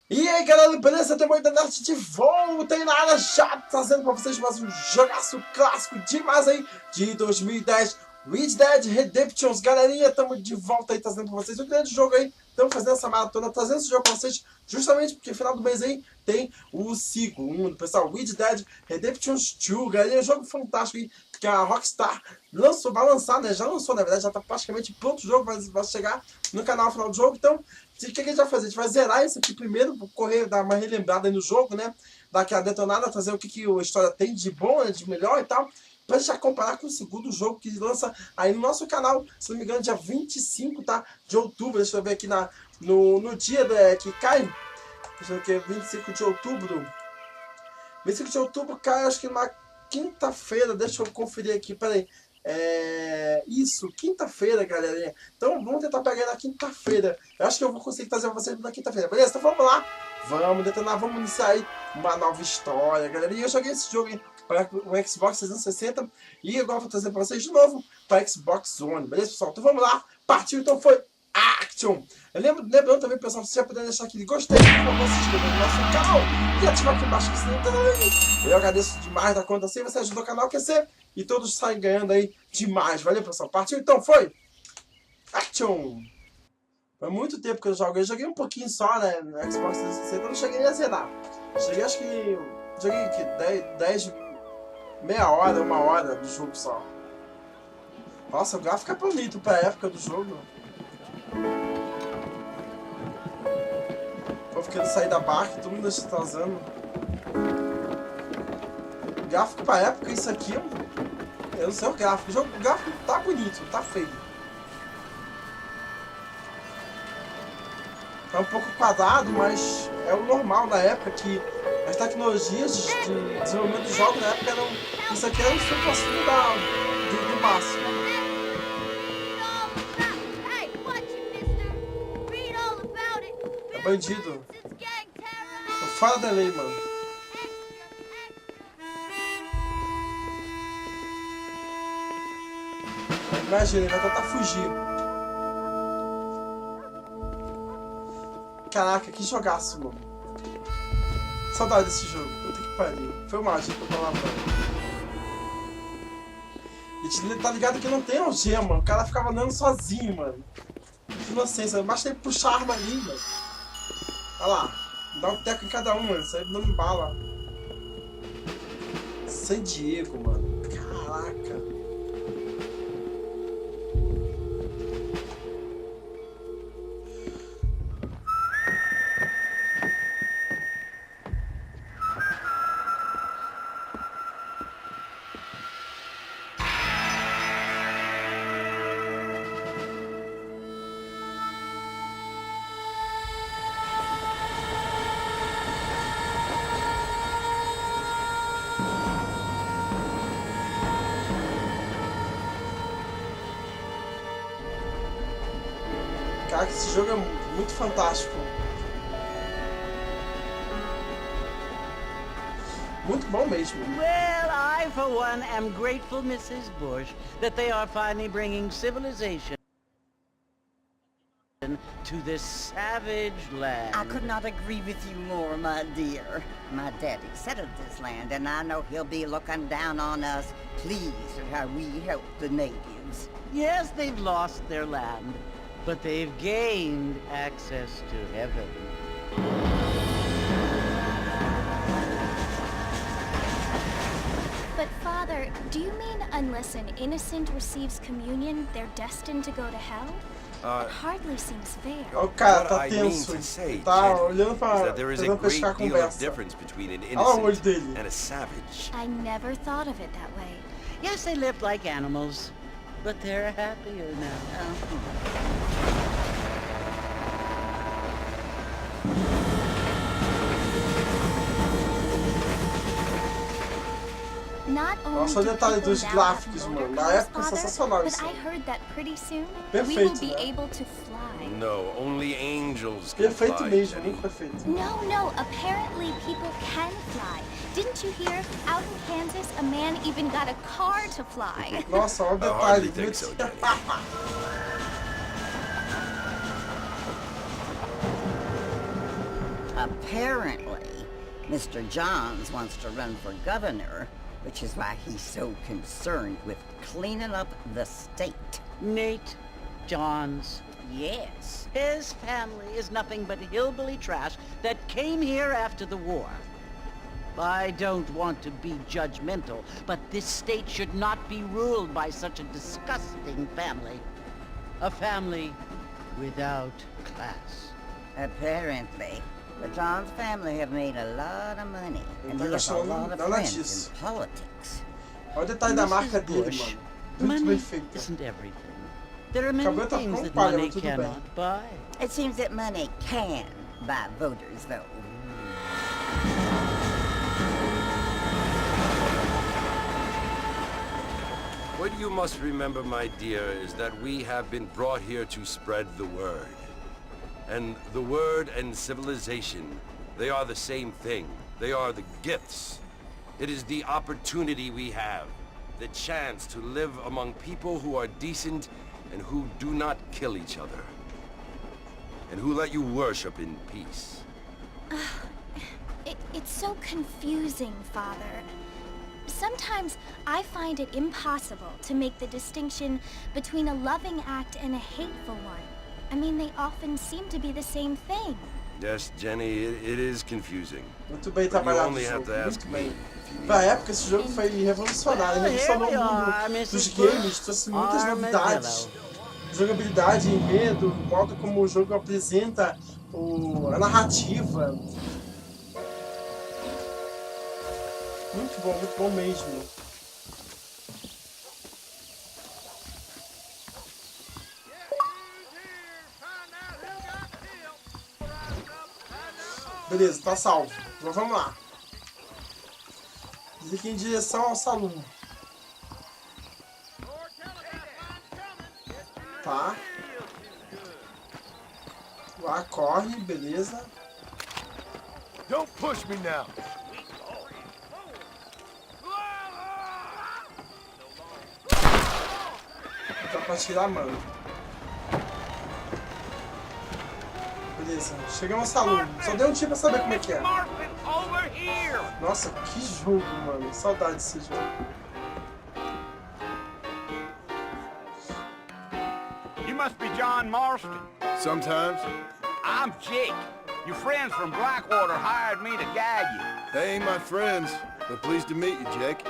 E aí galera, beleza? Tem muita internet de volta aí na área, já trazendo pra vocês mais um jogaço clássico demais aí de 2010, Red Dead Redemptions. Galerinha, estamos de volta aí trazendo pra vocês um grande jogo aí. Estamos fazendo essa maratona, trazendo esse jogo pra vocês justamente porque no final do mês aí tem o segundo, pessoal, Red Dead Redemptions 2. Galerinha, um jogo fantástico aí que a Rockstar lançou, vai lançar, né? Já lançou, na verdade, já tá praticamente pronto o jogo, vai chegar no canal no final do jogo. Então, o que a gente vai fazer? A gente vai zerar isso aqui primeiro, correr, dar uma relembrada aí no jogo, né? Dar aquela detonada, trazer o que a história tem de bom, né? De melhor e tal. Pra já comparar com o segundo jogo que lança aí no nosso canal, se não me engano, dia 25, tá? De outubro. Deixa eu ver aqui no dia que cai. Deixa eu ver aqui, 25 de outubro. 25 de outubro cai, acho que numa quinta-feira. Deixa eu conferir aqui, peraí. Isso, quinta-feira, galerinha. Então vamos tentar pegar na quinta-feira. Eu acho que eu vou conseguir trazer pra vocês na quinta-feira, beleza? Então vamos lá, vamos detonar, vamos iniciar aí uma nova história, galerinha. Eu joguei esse jogo aí para o Xbox 360 e agora vou trazer pra vocês de novo para Xbox One, beleza, pessoal? Então vamos lá, partiu, então foi Action! Lembrando também, pessoal, se você puder deixar aquele gostei, por favor, se inscrever no nosso canal e ativar aqui embaixo o sininho também. Eu agradeço demais da conta assim, você ajuda o canal a crescer e todos saem ganhando aí demais. Valeu, pessoal. Partiu então, foi! Action! Foi muito tempo que eu joguei um pouquinho só, né, no Xbox 360, eu não cheguei nem a zerar. Cheguei, acho que, joguei aqui 10, meia hora, uma hora do jogo só. Nossa, o gráfico é bonito pra época do jogo. Tô ficando sair da barca, todo mundo está usando. O gráfico pra época, isso aqui, eu não sei o gráfico. O gráfico tá bonito, tá feio. Tá um pouco quadrado, mas é o normal na época, que as tecnologias de desenvolvimento dos jogos na época eram. Isso aqui era o supra-sumo do máximo. É bandido. Tô fora da lei, mano. Imagina, ele vai tentar fugir. Caraca, que jogaço, mano. Saudade desse jogo. Puta que pariu. Foi mágico pra falar, mano. E tá ligado que não tem algema. O cara ficava andando sozinho, mano. Que inocência. Basta ele puxar a arma ali, mano. Olha lá. Dá um teco em cada um, mano. Sai dando bala. San Diego, mano. Caraca. Cara, esse jogo é muito fantástico. Muito bom mesmo. Well, I, for one, am grateful, Mrs. Bush, that they are finally bringing civilization to this savage land. I could not agree with you more, my dear. My daddy settled this land, and I know he'll be looking down on us, pleased at how we help the natives. Yes, they've lost their land, but they've gained access to heaven. But Father, do you mean unless an innocent receives communion, they're destined to go to hell? It hardly seems fair. O cara tá tenso. Tá olhando pra tentando pescar a conversa. Olha o olho dele. I never thought of it that way. Yes, they live like animals, but they're happier now. Nossa, o detalhe dos gráficos, mano. Na época, sensacional isso. Perfeito, né? Perfeito mesmo, muito perfeito. No, apparently people can fly. Didn't you hear? Out in Kansas, a man even got a car to fly. Nossa, olha o detalhe. Apparently, Mr. Johns wants to run for governor, which is why he's so concerned with cleaning up the state. Nate Johns. Yes. His family is nothing but hillbilly trash that came here after the war. I don't want to be judgmental, but this state should not be ruled by such a disgusting family. A family without class. Apparently. The Johns family have made a lot of money, and he has a lot of friends in politics. Olha o detalhe da marca dele, Bush, mano. Muito bem money feito. isn't everything. There are many Cabelo tá things com that palha, money mas tudo bem. cannot buy. It seems that money can buy voters, though. What you must remember, my dear, is that we have been brought here to spread the word. And the word and civilization, they are the same thing. They are the gifts. It is the opportunity we have, the chance to live among people who are decent and who do not kill each other. And who let you worship in peace. It's so confusing, Father. Sometimes I find it impossible to make the distinction between a loving act and a hateful one. I mean, they often seem to be the same thing. Yes, Jenny, it is confusing. Muito bem But you trabalhado only o have jogo, to ask muito me bem. if you need. Pra época, esse jogo foi revolucionário, ele revolucionou o mundo dos games, trouxe muitas novidades. Jogabilidade, enredo, o modo como o jogo apresenta a narrativa. Muito bom mesmo. Beleza, tá salvo. Então vamos lá. Diz aqui em direção ao salão. Tá. Lá, corre, beleza. Don't push me now. Dá pra tirar, mano. Beleza, chegamos ao salão. Só dei um tiro pra saber como é que é. Nossa, que jogo, mano. Saudade desse jogo. You must be John Marston. Sometimes. I'm Jake. Your friends from Blackwater hired me to guide you. They ain't my friends, but pleased to meet you, Jake.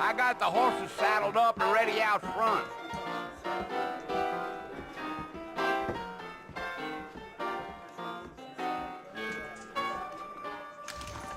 I got the horses saddled up and ready out front.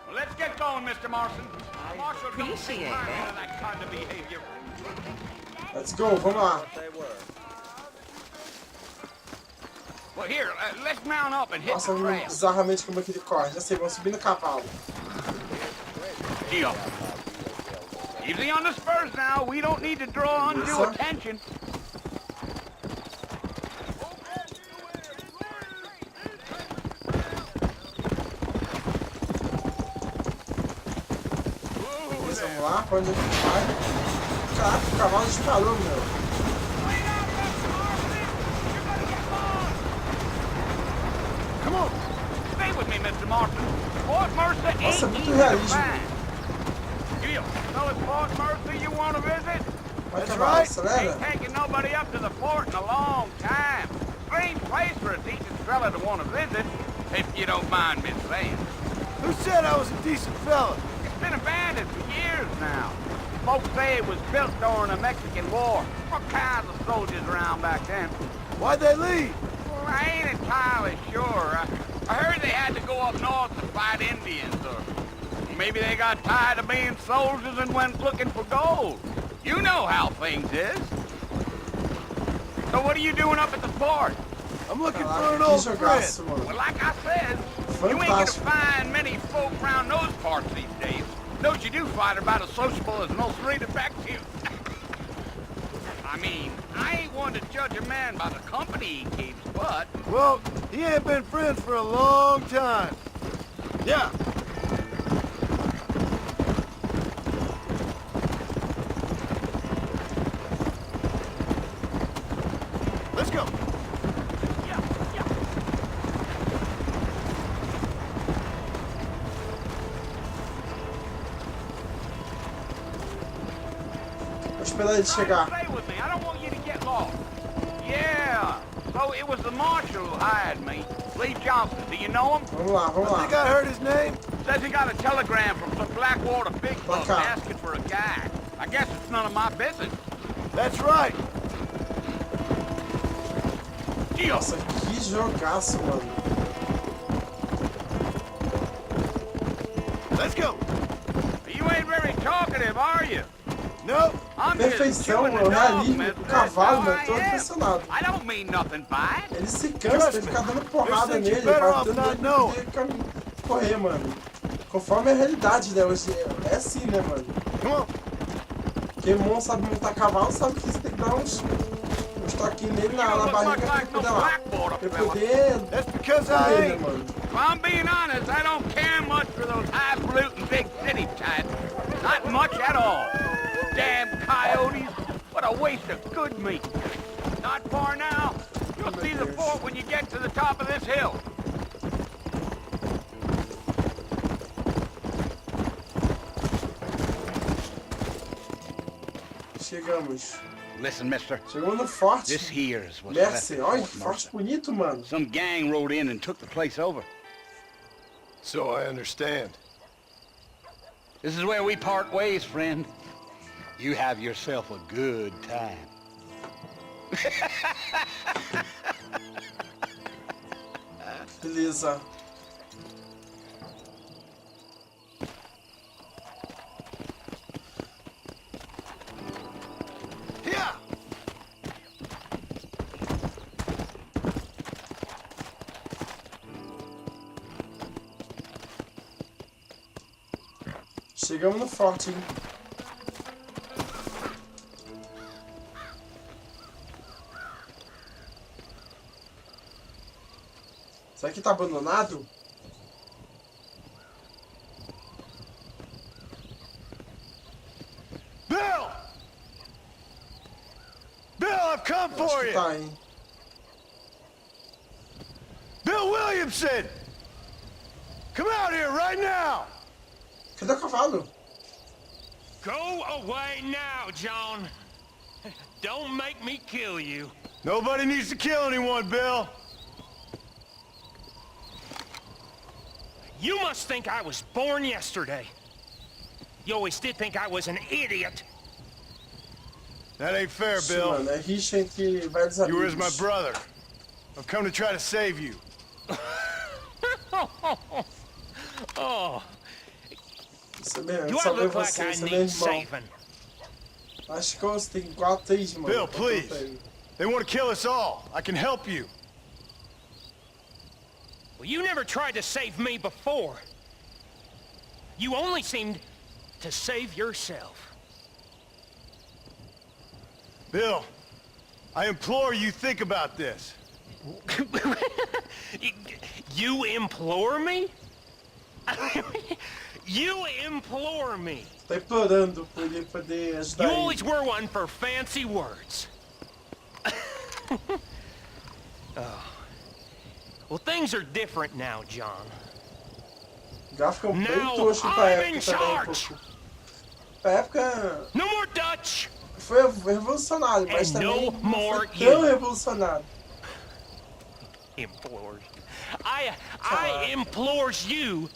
Well, let's get going, Mr. Marston. Marshal don't appreciate take that. that kind of behavior. Let's go, vamos lá. Well, here, let's mount up and hit Nossa, the trail. bizarramente como é que ele corre. Já sei, vamos subir no cavalo. Deal. Easy on the spurs now. We don't need to draw undue Yes, sir. attention. Beleza, vamos lá, pra onde a gente vai? Caraca, o cavalo disparou, meu. Come on. Stay with me, Mr. Marston. Fort Mercer Nossa, ain't muito easy to realismo. find. Deal. Tell us Fort Mercer you want to visit? Vai, cavalo, acelera. Ain't taking nobody up to the fort in a long time. Strange place for a decent fella to want to visit, if you don't mind me saying. Who said I was a decent fella? It's been abandoned for years now. Folks say it was built during the Mexican War. What kinds of soldiers around back then? Why'd they leave? Well, I ain't entirely sure. I heard they had to go up north to fight Indians, or maybe they got tired of being soldiers and went looking for gold. You know how things is. So what are you doing up at the fort? I'm looking for Caraca, an que old friend. jogaço, mano. Well, like I said, you ain't gonna Fantástico. find many folk around those parts these days. Those you do find are about as sociable as most read effective. I mean, I ain't one to judge a man by the company he keeps, but... Well, he ain't been friends for a long time. Yeah. Let's go. Vou esperar ele chegar. Stay with me. I don't want you to get lost. Yeah. So it was the marshal who hired me. Lee Johnson. Do you know him? Vamos lá, vamos I lá. think I heard his name. Says he got a telegram from some Blackwater big bucks Okay. asking for a guide. I guess it's none of my business. That's right. Nossa, que jogaço, mano. Let's go. You ain't very talkative, are you? No. I'm just Perfeição, chewing the o dog, realismo, mister. o cavalo, That's mano, tô all I am. impressionado. I don't mean nothing by it. Ele se cansa, tem que ficar dando porrada There's things nele, you better off batendo not nele knowing. pra poder correr, mano. Conforme a realidade, né? Hoje é assim, né, mano? Come on. Quem sabe montar cavalo sabe que você tem que dar uns toquinhos nele na barriga pra ele poder lá. Pra ele poder That's because I correr, né, ain't. mano? If I'm being honest, I don't care much for those highfalutin big city types. Not much at all. Damn coyotes. What a waste of good meat. Not far now. You'll see the fort when you get to the top of this hill. Chegamos. Listen, mister. Chegamos no forte. This here is what's left Mercy. of Olha, Fort que forte Mercer. bonito, mano. Some gang rode in and took the place over. So I understand. This is where we part ways, friend. You have yourself a good time. Beleza. Yeah. Chegamos no forte, hein? Será que tá abandonado? Bill! Bill, I've come Eu acho for que you. tá, hein? Bill Williamson! Come out here right now! Cadê o cavalo? Go away now, John. Don't make me kill you. Nobody needs to kill anyone, Bill. You must think I was born yesterday. You always did think I was an idiot. That ain't fair, Ixi, Bill. mano, é rixa entre vários You were as my amigos. brother. I've come to try to save you. Oh, Você mesmo, do I salvei look like você, I você é meu need irmão. saving? Acho que você tem 4, 3, mano. Bill, Tá please. pronto aí. They want to kill us all. I can help you. Well, you never tried to save me before. You only seemed to save yourself. Bill, I implore you think about this. You implore me? You implore me. Tá implorando por ele poder You ajudar ele. always were one for fancy words. Oh. Well, things are different now, John. O gráfico é um bem Now tosco pra I'm época in também. charge. Pouco. Pra época No more Dutch. foi revolucionário, mas And também no não more foi tão you. revolucionário. Implores. I implores you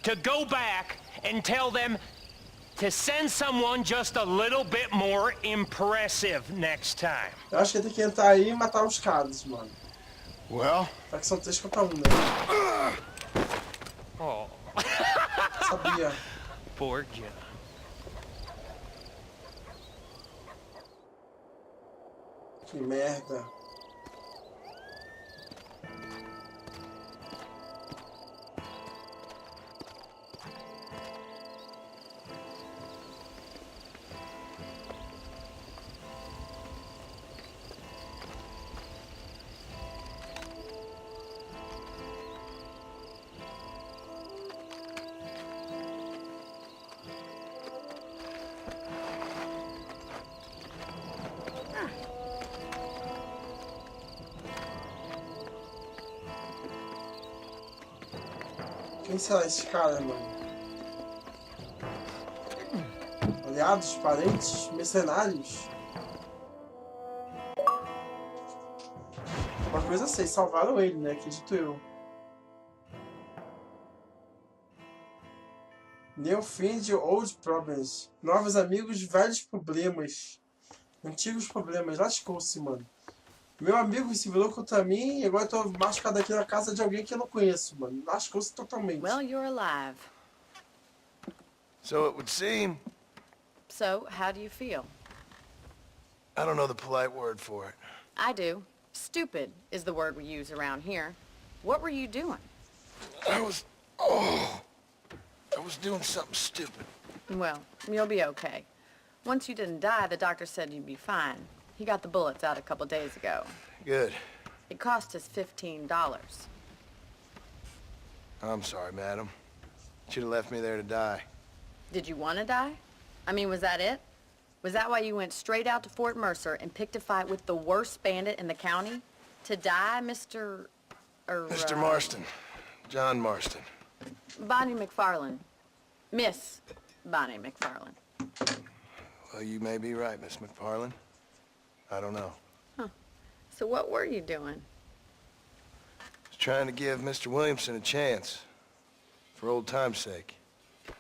to go back and tell them to send someone just a little bit more impressive next time. Eu acho que ele tem que entrar aí e matar os caras, mano. Well, Só que são 3 contra 1, né? Oh, Sabia. poor John. Que merda. Quem será esse cara, mano? aliados, parentes, mercenários. Uma coisa assim, salvaram ele, né? Acredito eu. New friend, old problems. Novos amigos, velhos problemas. Antigos problemas. Lascou-se, mano. Meu amigo se virou contra mim e agora eu tô machucado aqui na casa de alguém que eu não conheço, mano. Lascou-se totalmente. Well, you're alive. So it would seem. So, how do you feel? I don't know the polite word for it. I do. Stupid is the word we use around here. What were you doing? I was doing something stupid. Well, you'll be okay. Once you didn't die, the doctor said you'd be fine. He got the bullets out a couple days ago. Good. It cost us $15. I'm sorry, madam. Should have left me there to die. Did you want to die? I mean, was that it? Was that why you went straight out to Fort Mercer and picked a fight with the worst bandit in the county? To die, Mr. Mr. Marston. John Marston. Bonnie McFarlane. Miss Bonnie McFarlane. Well, you may be right, Miss McFarlane. I don't know. Huh. So what were you doing? I was trying to give Mr. Williamson a chance. For old time's sake.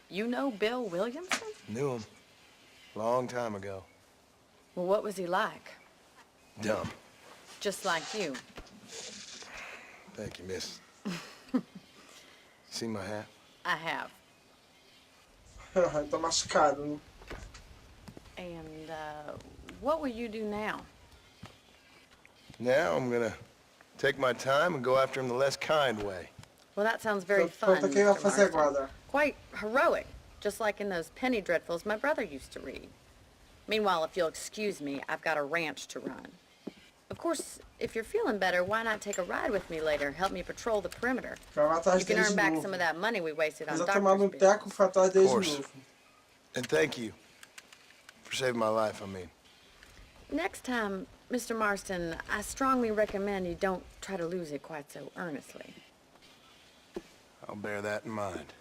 You know Bill Williamson? Knew him. Long time ago. Well, what was he like? Dumb. Just like you. Thank you, miss. See my hat? I have. Tá machucado, né? And, what will you do now? Now I'm gonna take my time and go after him the less kind way. Well, that sounds very Então, fun, o que vai Mr. fazer Marston. agora? Quite heroic, just like in those penny dreadfuls my brother used to read. Meanwhile, if you'll excuse me, I've got a ranch to run. Of course, if you're feeling better, why not take a ride with me later? Help me patrol the perimeter. Vai atrás You can deles earn de back novo. some of that money we wasted on Mas vai tomar no doctor's bills. teco, foi atrás deles de course. novo. And thank you. For saving my life, I mean. Next time, Mr. Marston, I strongly recommend you don't try to lose it quite so earnestly. I'll bear that in mind.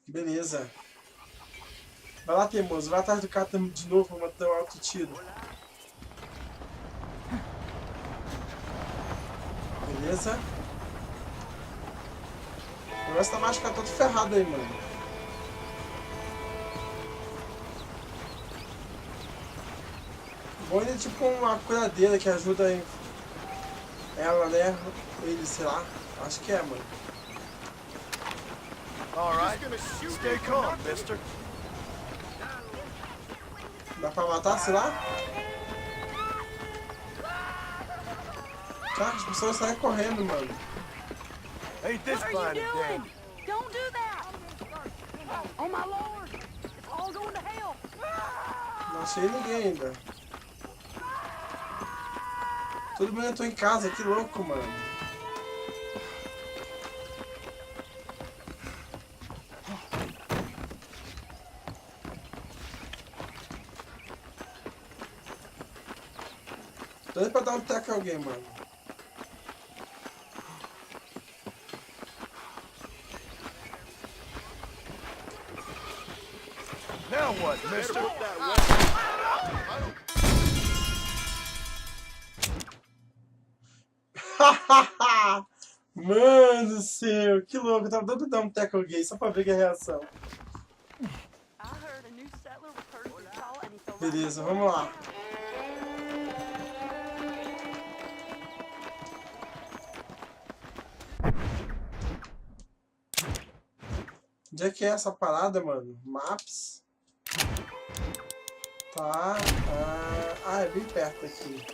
Beleza. Vai lá, teimoso. Vai atrás do cara de novo pra matar o alto tiro. Beleza. O negócio tá machucado, todo ferrado aí, mano. Bom, ele é tipo uma curadeira que ajuda ela, né? Ele, sei lá. Acho que é, mano. All right. Stay calm, mister. Dá pra matar, sei lá? Caraca, as pessoas saem correndo, mano. Ain't this fine a day? Don't do that! Oh my lord! It's all going to hell! Não achei ninguém ainda. Todo mundo entrou em casa, que louco, mano. Doido pra dar um teco a alguém, mano. Now what, mister? Mano do céu, que louco. Eu tava doido pra dar um teco a alguém só pra ver que é a reação. Beleza, vamos lá. Onde é que é essa parada, mano? Maps. Tá. É bem perto aqui.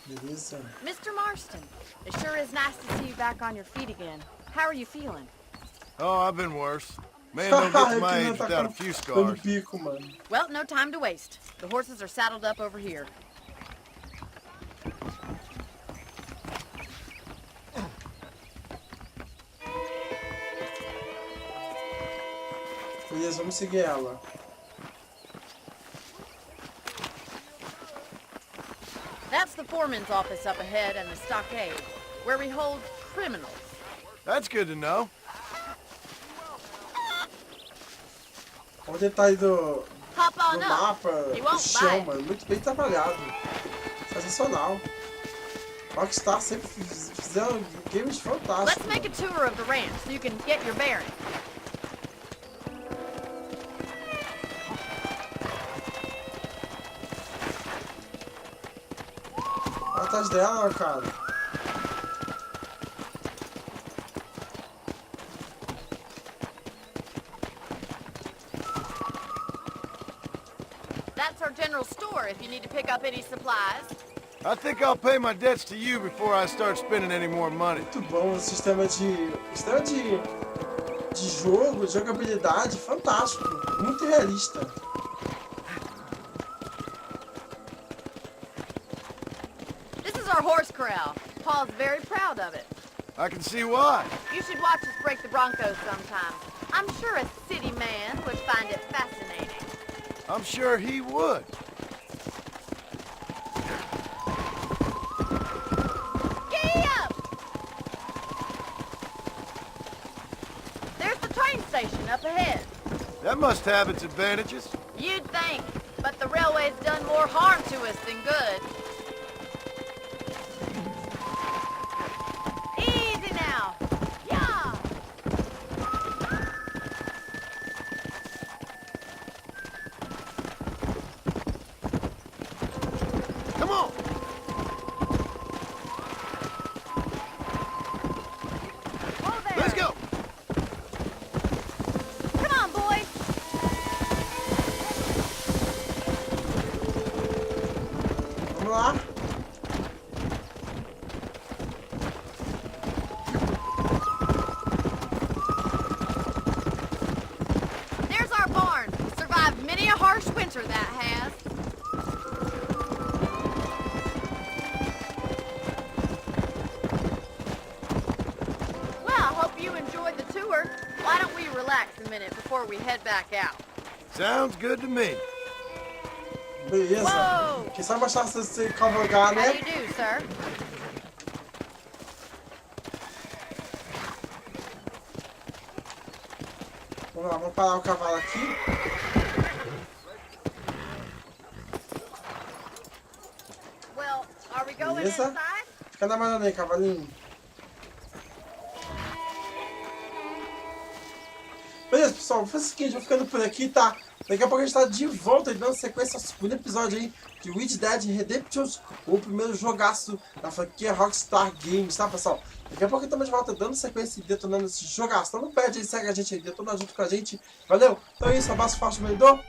Beleza. Mr. Marston, it sure is nice to see you back on your feet again. How are you feeling? Oh, I've been worse. Man don't get to my Eu age queria without a tá few dando scars. pico, mano. Well, no time to waste. The horses are saddled up over here. Beleza, vamos seguir ela. That's the foreman's office up ahead and the stockade, where we hold criminals. That's good to know. Olha o detalhe do Hop on up. mapa, He do won't chão, bite. mano. Muito bem trabalhado. Sensacional. Rockstar sempre fizeram games fantásticos. Let's make a tour of the ranch so you can get your bearings. Atrás dela, cara. That's our general store if you need to pick up any supplies. I think I'll pay my debts to you before I start spending any more money. Muito bom, o sistema de jogo, de jogabilidade, fantástico. Muito realista. This is our horse corral. Paul's very proud of it. I can see why. You should watch us break the Broncos sometime. I'm sure a city man would find it fascinating. I'm sure he would. Giddy up! There's the train station up ahead. That must have its advantages. You'd think, but the railway's done more harm to us than good. Easy now. Yeah. Come on. Whoa there. Let's go. Come on, boys. Vamos lá. There's our barn. Survived many a harsh winter, that has. Well, I hope you enjoyed the tour. Why don't we relax a minute before we head back out? Sounds good to me. Beleza. Uou! Quem sabe achar você cavalgar, How né? do you do, sir? Vamos lá, vamos parar o cavalo aqui. Well, are we going Beleza? inside? Fica na manhã aí, cavalinho. Beleza, pessoal, vou fazer o seguinte, vou ficando por aqui, tá? Daqui a pouco a gente tá de volta e dando sequência ao segundo episódio aí de Red Dead Redemptions, o primeiro jogaço da franquia Rockstar Games, tá, pessoal? Daqui a pouco estamos de volta dando sequência e detonando esse jogaço. Então não perde aí, segue a gente aí, detona junto com a gente. Valeu? Então é isso, abraço forte, vendedor.